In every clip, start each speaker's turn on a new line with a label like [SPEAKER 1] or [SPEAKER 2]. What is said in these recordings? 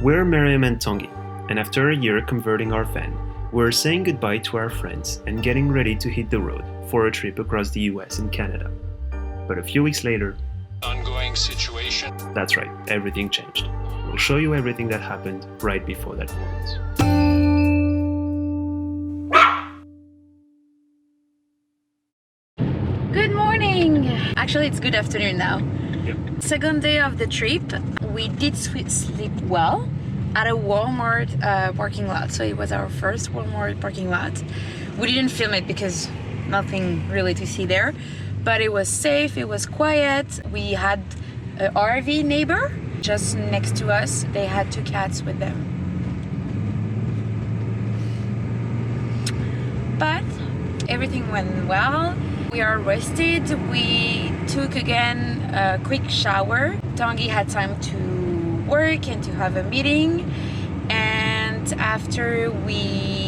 [SPEAKER 1] We're Miriam and Tanguy, and after a year converting our van, we're saying goodbye to our friends and getting ready to hit the road for a trip across the US and Canada. But a few weeks later,
[SPEAKER 2] ongoing situation.
[SPEAKER 1] That's right, everything changed. We'll show you everything that happened right before that moment.
[SPEAKER 3] Good morning! Actually, it's good afternoon now.
[SPEAKER 1] Yep.
[SPEAKER 3] Second day of the trip, we did sleep well at a Walmart parking lot. So it was our first Walmart parking lot. We didn't film it because nothing really to see there, but it was safe, it was quiet. We had an RV neighbor just next to us. They had 2 cats with them. But everything went well. We are rested. We took again a quick shower. Tanguy had time to work and to have a meeting. And after we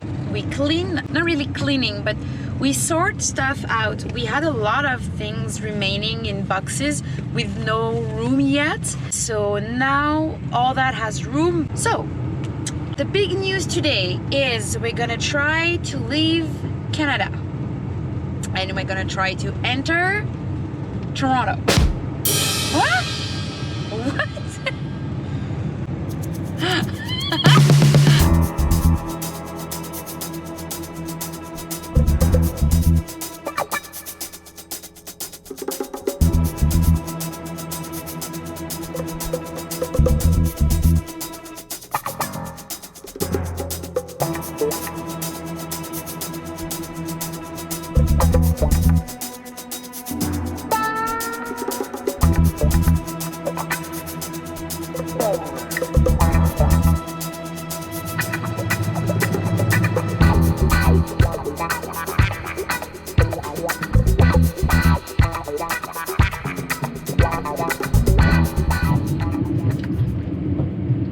[SPEAKER 3] clean, not really cleaning, but we sort stuff out. We had a lot of things remaining in boxes with no room yet. So now all that has room. So the big news today is we're gonna try to leave Canada. And we're gonna try to enter Toronto. What? What?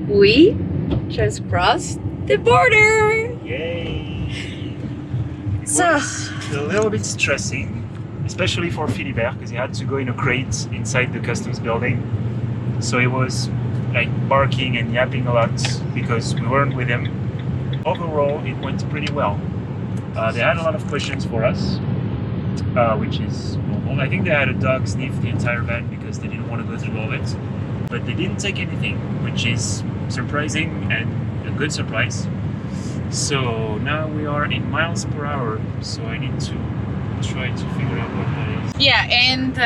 [SPEAKER 3] We just crossed the border!
[SPEAKER 1] Yay! It
[SPEAKER 3] So-
[SPEAKER 1] was a little bit stressing, especially for Philibert, because he had to go in a crate inside the customs building. So he was like barking and yapping a lot because we weren't with him. Overall, it went pretty well. They had a lot of questions for us, which is normal. I think they had a dog sniff the entire van because they didn't want to go through all of it. But they didn't take anything, which is surprising and a good surprise. So now we are in miles per hour, so I need to try to figure out what that is.
[SPEAKER 3] Yeah, and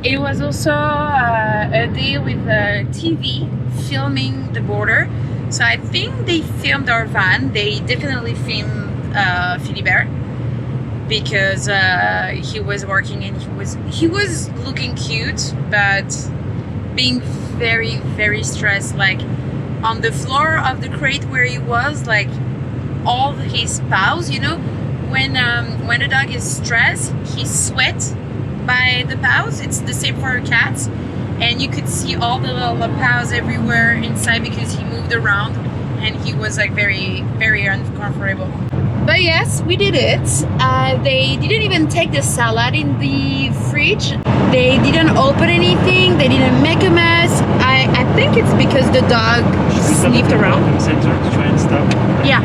[SPEAKER 3] it was also a day with TV filming the border. So I think they filmed our van. They definitely filmed Philibert because he was working and he was looking cute, but being very, very stressed. Like on the floor of the crate where he was, like all his paws, you know, when a dog is stressed, he sweats by the paws. It's the same for cats, and you could see all the little paws everywhere inside because he moved around and he was like very, very uncomfortable. But yes, we did it. They didn't even take the salad in the fridge. They didn't open anything. They didn't make a mess. I think it's because the dog sniffed around.
[SPEAKER 1] Center to try and stop.
[SPEAKER 3] Yeah.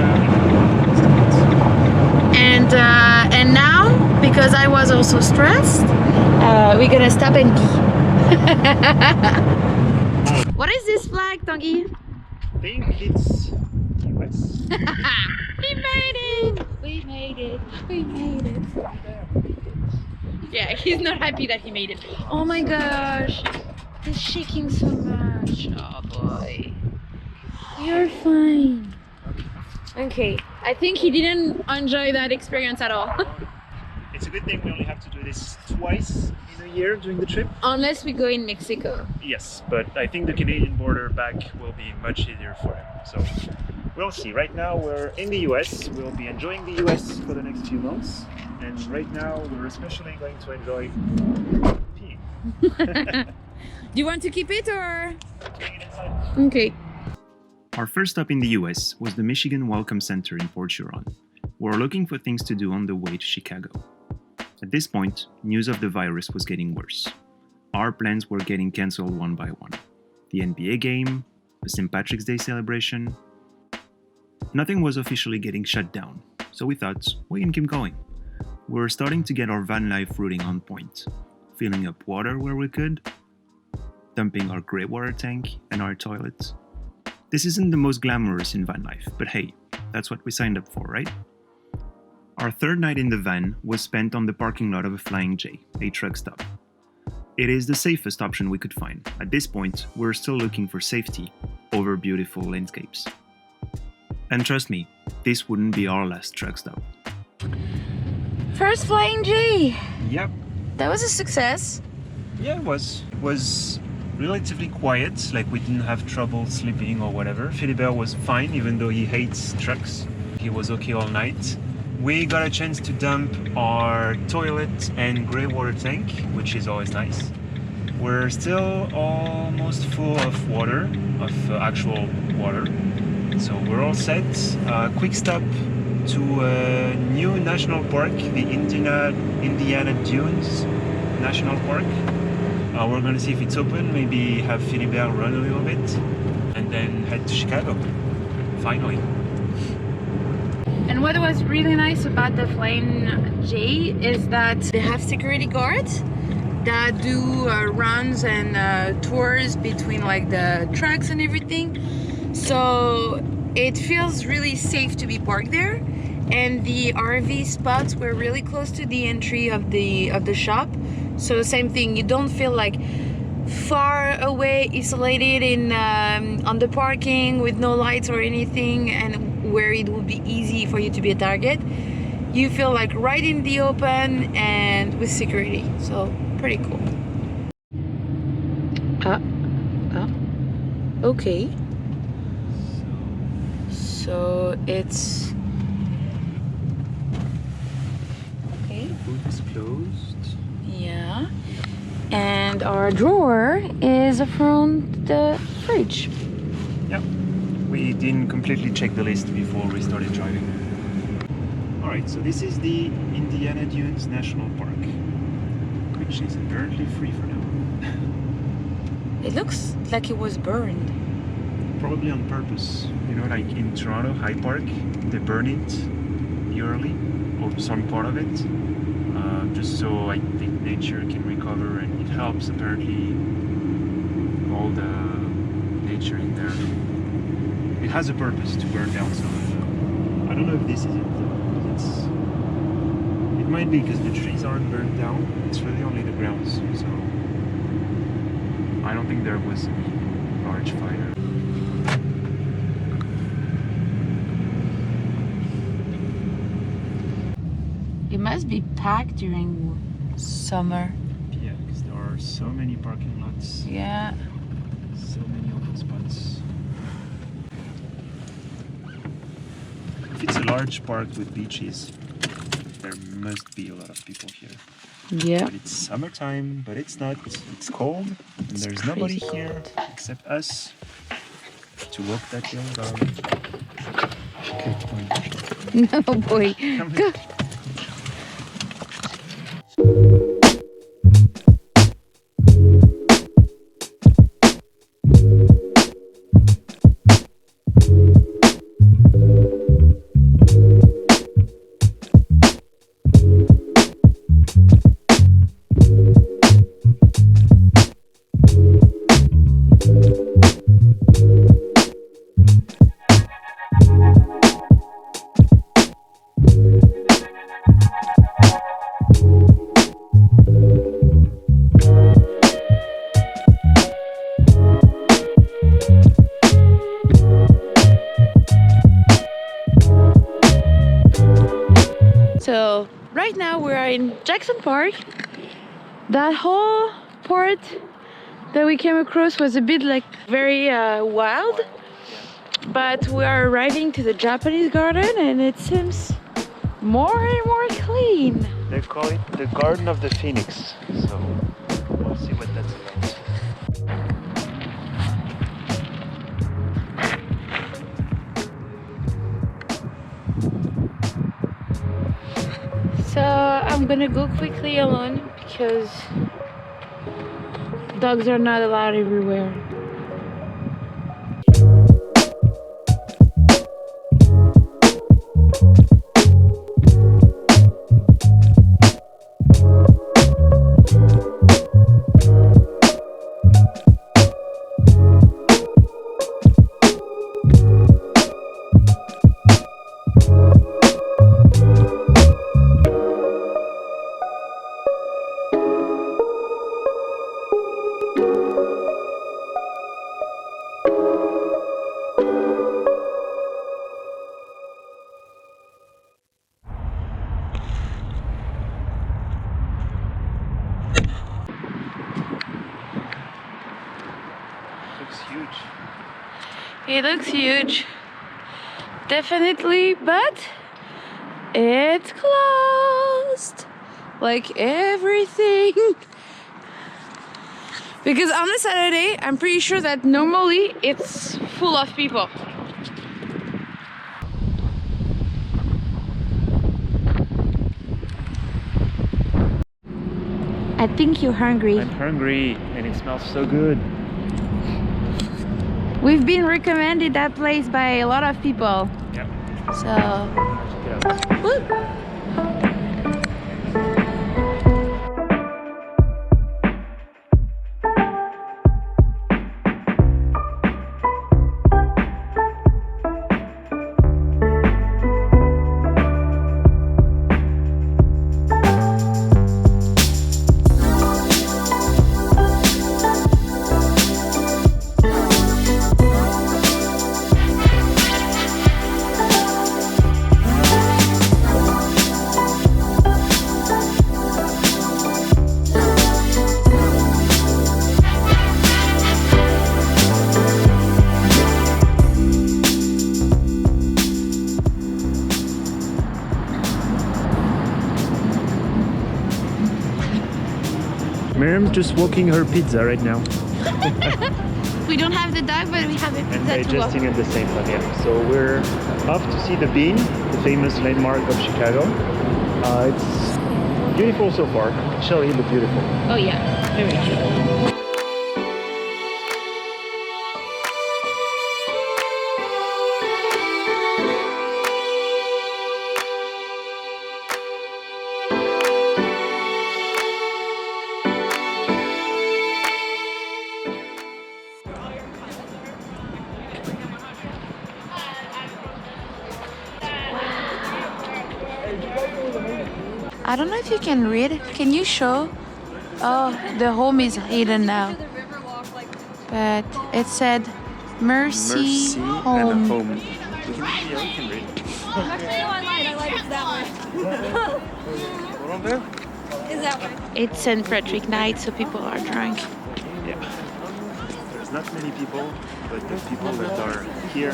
[SPEAKER 3] And now, because I was also stressed, we're gonna stop and pee. What is this flag, Tanguy?
[SPEAKER 1] I think it's US.
[SPEAKER 3] We made it! We made it! We made it! Yeah, he's not happy that he made it. Oh my gosh! He's shaking so much. Oh boy. You're fine. Okay, I think he didn't enjoy that experience at all.
[SPEAKER 1] It's a good thing we only have to do this twice in a year during the trip.
[SPEAKER 3] Unless we go in Mexico.
[SPEAKER 1] Yes, but I think the Canadian border back will be much easier for him. So we'll see. Right now we're in the US. We'll be enjoying the US for the next few months. And right now we're especially going to enjoy peeing.
[SPEAKER 3] Do you want to keep it or?
[SPEAKER 1] Doing it inside.
[SPEAKER 3] Okay.
[SPEAKER 1] Our first stop in the US was the Michigan Welcome Center in Port Huron. We were looking for things to do on the way to Chicago. At this point, news of the virus was getting worse. Our plans were getting cancelled one by one. The NBA game, a St. Patrick's Day celebration. Nothing was officially getting shut down, so we thought we can keep going. We were starting to get our van life routing on point, filling up water where we could, dumping our grey water tank and our toilets. This isn't the most glamorous in van life, but hey, that's what we signed up for, right? Our third night in the van was spent on the parking lot of a Flying J, a truck stop. It is the safest option we could find. At this point, we're still looking for safety over beautiful landscapes. And trust me, this wouldn't be our last truck stop.
[SPEAKER 3] First Flying J!
[SPEAKER 1] Yep.
[SPEAKER 3] That was a success.
[SPEAKER 1] Yeah, it was. It was relatively quiet, like we didn't have trouble sleeping or whatever. Philibert was fine, even though he hates trucks. He was okay all night. We got a chance to dump our toilet and grey water tank, which is always nice. We're still almost full of water, of actual water. So we're all set. Quick stop to a new national park, the Indiana Dunes National Park. We're gonna see if it's open, maybe have Philibert run a little bit, and then head to Chicago, finally.
[SPEAKER 3] And what was really nice about the Flying J is that they have security guards that do runs and tours between like the trucks and everything. So it feels really safe to be parked there. And the RV spots were really close to the entry of the shop. So same thing, you don't feel like far away, isolated in on the parking with no lights or anything, and where it would be easy for you to be a target. You feel like right in the open and with security, so pretty cool. Okay. So it's okay.
[SPEAKER 1] Boot is closed.
[SPEAKER 3] Yeah. And our drawer is from the fridge.
[SPEAKER 1] Yep. We didn't completely check the list before we started driving. Alright, so this is the Indiana Dunes National Park, which is apparently free for now.
[SPEAKER 3] It looks like it was burned.
[SPEAKER 1] Probably on purpose. You know, like in Toronto, High Park, they burn it yearly, or some part of it, just so I think nature can recover, and it helps apparently all the nature in there. It has a purpose to burn down some of them. I don't know if this is it though. It might be because the trees aren't burned down. It's really only the grounds, so I don't think there was any large fire.
[SPEAKER 3] It must be packed during summer.
[SPEAKER 1] Yeah, because there are so many parking lots.
[SPEAKER 3] Yeah.
[SPEAKER 1] So many open spots. If it's a large park with beaches, there must be a lot of people here.
[SPEAKER 3] Yeah.
[SPEAKER 1] But it's summertime, but it's not. It's cold, and there's nobody here except us to walk that young dog.
[SPEAKER 3] No boy. Go. So right now we are in Jackson Park. That whole part that we came across was a bit like very wild, but we are arriving to the Japanese garden and it seems more and more clean.
[SPEAKER 1] They call it the Garden of the Phoenix, so we'll see what that's about.
[SPEAKER 3] So I'm gonna go quickly alone because dogs are not allowed everywhere. It looks huge. Definitely, but it's closed. Like everything. Because on a Saturday, I'm pretty sure that normally it's full of people. I think you're hungry.
[SPEAKER 1] I'm hungry and it smells so good.
[SPEAKER 3] We've been recommended that place by a lot of people.
[SPEAKER 1] Yep.
[SPEAKER 3] So,
[SPEAKER 1] Check it out.
[SPEAKER 3] woo.
[SPEAKER 1] Miriam just walking her pizza right now.
[SPEAKER 3] We don't have the dog, but we have a
[SPEAKER 1] And
[SPEAKER 3] pizza to walk.
[SPEAKER 1] digesting at the same time, yeah. So we're off to see the Bean, the famous landmark of Chicago. It's beautiful so far. Chilly but beautiful.
[SPEAKER 3] Oh yeah, very true. I don't know if you can read. Can you show? Oh, the home is hidden now. But it said Mercy, Home.
[SPEAKER 1] and a home. You can read.
[SPEAKER 4] I like it that way. Is that way?
[SPEAKER 3] It's St. Patrick night, so people are drunk.
[SPEAKER 1] Yeah. There's not many people, but the people that are here,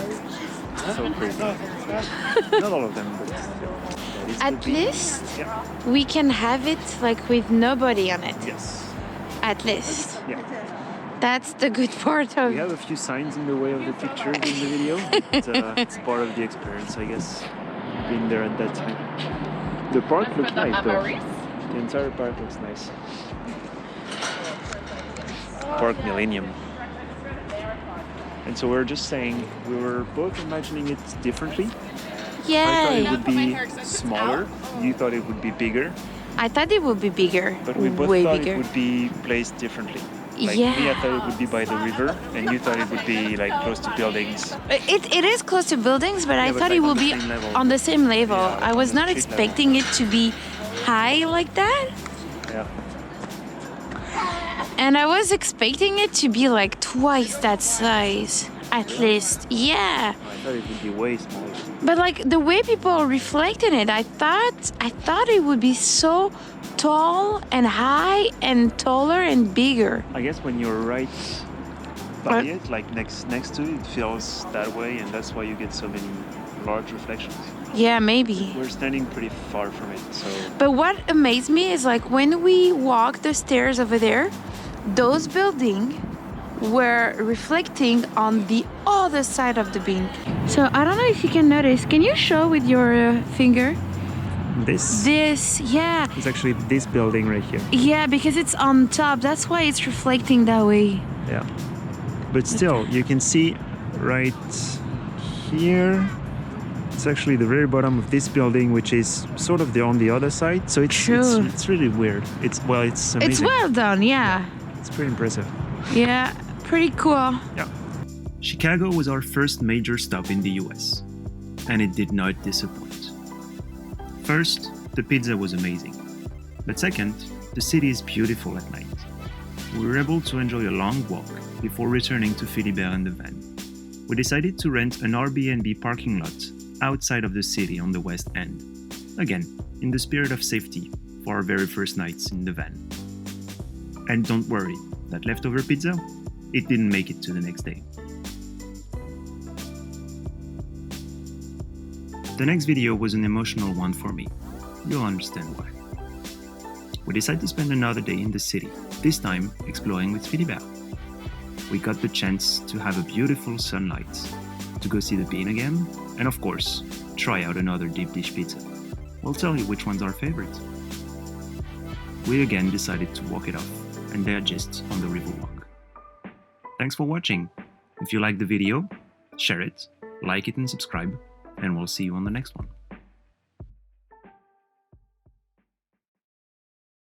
[SPEAKER 1] so crazy. Not all of them, but that is
[SPEAKER 3] At
[SPEAKER 1] the Bean.
[SPEAKER 3] least
[SPEAKER 1] Yeah.
[SPEAKER 3] we can have it like with nobody on it.
[SPEAKER 1] Yes.
[SPEAKER 3] At least.
[SPEAKER 1] Yeah.
[SPEAKER 3] That's the good part of
[SPEAKER 1] We have a few signs in the way of the pictures in the video. But, it's part of the experience, I guess, being there at that time. The park looks nice, though. The entire park looks nice. Park Millennium. And so we're just saying, we were both imagining it differently. I thought it
[SPEAKER 3] Yay!
[SPEAKER 1] would be smaller. You thought it would be bigger.
[SPEAKER 3] I thought it would be bigger.
[SPEAKER 1] But we both
[SPEAKER 3] way
[SPEAKER 1] thought
[SPEAKER 3] bigger.
[SPEAKER 1] it would be placed differently. Like
[SPEAKER 3] Yeah.
[SPEAKER 1] me, I thought it would be by the river, and you thought it would be like close to buildings.
[SPEAKER 3] It is close to buildings, but I
[SPEAKER 1] but
[SPEAKER 3] thought
[SPEAKER 1] like
[SPEAKER 3] it
[SPEAKER 1] on
[SPEAKER 3] would
[SPEAKER 1] the
[SPEAKER 3] be
[SPEAKER 1] same level.
[SPEAKER 3] on the same level.
[SPEAKER 1] Yeah,
[SPEAKER 3] I was
[SPEAKER 1] on the
[SPEAKER 3] not
[SPEAKER 1] street level.
[SPEAKER 3] expecting it to be high like that.
[SPEAKER 1] Yeah.
[SPEAKER 3] And I was expecting it to be like twice that size, at least. Yeah.
[SPEAKER 1] I thought it would be way smaller.
[SPEAKER 3] But like the way people reflected it, I thought it would be so tall and high and taller and bigger.
[SPEAKER 1] I guess when you're right by
[SPEAKER 3] What?
[SPEAKER 1] it, like next to it, it feels that way, and that's why you get so many large reflections.
[SPEAKER 3] Yeah, maybe.
[SPEAKER 1] We're standing pretty far from it, so
[SPEAKER 3] But what amazed me is like when we walked the stairs over there, those buildings were reflecting on the other side of the beam. So I don't know if you can notice. Can you show with your finger?
[SPEAKER 1] this
[SPEAKER 3] This, yeah.
[SPEAKER 1] is actually this building right here.
[SPEAKER 3] Yeah, because it's on top. That's why it's reflecting that way.
[SPEAKER 1] Yeah. But still, you can see right here. It's actually the very bottom of this building, which is sort of on the other side. So it's
[SPEAKER 3] True.
[SPEAKER 1] it's really weird. It's amazing.
[SPEAKER 3] It's well done, yeah.
[SPEAKER 1] It's pretty impressive.
[SPEAKER 3] Yeah, pretty cool.
[SPEAKER 1] Yeah. Chicago was our first major stop in the US, and it did not disappoint. First, the pizza was amazing. But second, the city is beautiful at night. We were able to enjoy a long walk before returning to Philibert in the van. We decided to rent an Airbnb parking lot outside of the city on the west end. Again, in the spirit of safety for our very first nights in the van. And don't worry, that leftover pizza, it didn't make it to the next day. The next video was an emotional one for me. You'll understand why. We decided to spend another day in the city, this time exploring with Philibert. We got the chance to have a beautiful sunlight, to go see the bean again, and of course, try out another deep dish pizza. We'll tell you which one's our favorite. We again decided to walk it off and digest on the river walk. Thanks for watching. If you liked the video, share it, like it and subscribe, and we'll see you on the next one.